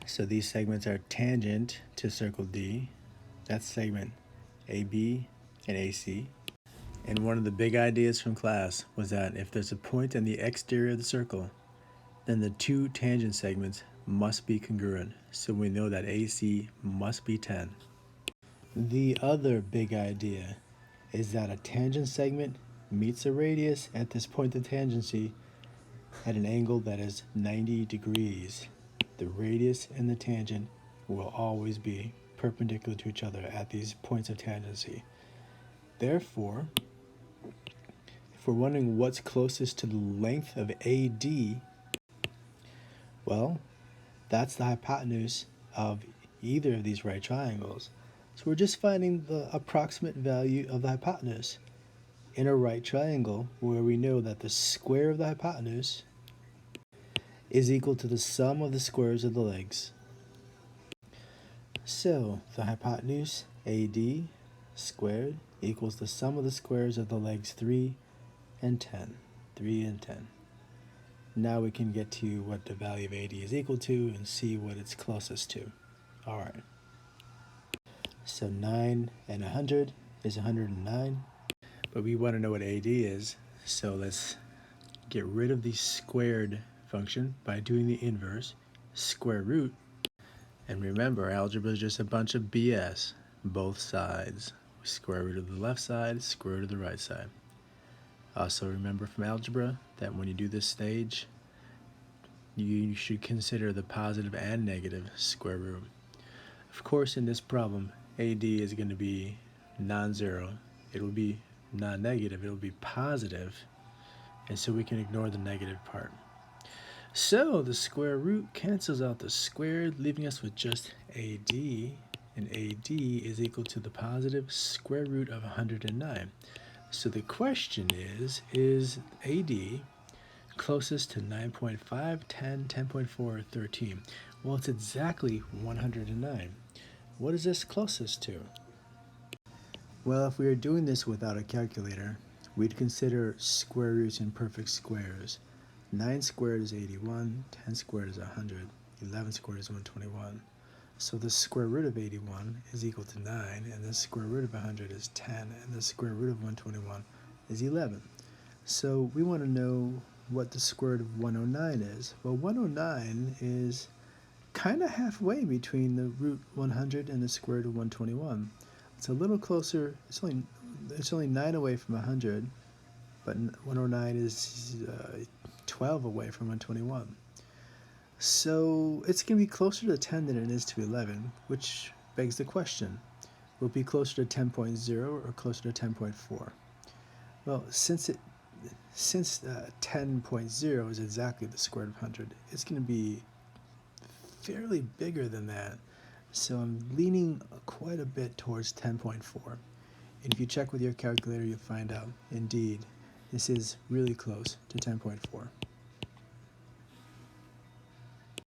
So these segments are tangent to circle D. That's segment AB and AC. And one of the big ideas from class was that if there's a point in the exterior of the circle, then the two tangent segments must be congruent. So we know that AC must be 10. The other big idea is that a tangent segment meets a radius at this point of tangency at an angle that is 90 degrees. The radius and the tangent will always be perpendicular to each other at these points of tangency. Therefore, if we're wondering what's closest to the length of AD, well, that's the hypotenuse of either of these right triangles. So we're just finding the approximate value of the hypotenuse in a right triangle where we know that the square of the hypotenuse is equal to the sum of the squares of the legs. So the hypotenuse AD squared equals the sum of the squares of the legs 3 and 10. 3 and 10. Now we can get to what the value of AD is equal to and see what it's closest to. Alright. So 9 and 100 is 109. But we want to know what AD is, so let's get rid of the squared function by doing the inverse, square root. And remember, algebra is just a bunch of BS, both sides. Square root of the left side, square root of the right side. Also remember from algebra that when you do this stage, you should consider the positive and negative square root. Of course, in this problem, AD is going to be non-zero. It will be non-negative, it will be positive, and so we can ignore the negative part. So the square root cancels out the squared, leaving us with just AD, and AD is equal to the positive square root of 109. So the question is AD closest to 9.5, 10, 10.4, or 13? Well, it's exactly 109. What is this closest to? Well, if we were doing this without a calculator, we'd consider square roots in perfect squares. 9 squared is 81, 10 squared is 100, 11 squared is 121. So the square root of 81 is equal to 9, and the square root of 100 is 10, and the square root of 121 is 11. So we want to know what the square root of 109 is. Well, 109 is kind of halfway between the root 100 and the square root of 121. It's a little closer. It's only 9 away from 100, but 109 is 12 away from 121. So it's going to be closer to 10 than it is to 11, which begs the question, will it be closer to 10.0 or closer to 10.4? Well, since 10.0 is exactly the square root of 100, it's going to be fairly bigger than that. So I'm leaning quite a bit towards 10.4. And if you check with your calculator, you'll find out, indeed, this is really close to 10.4.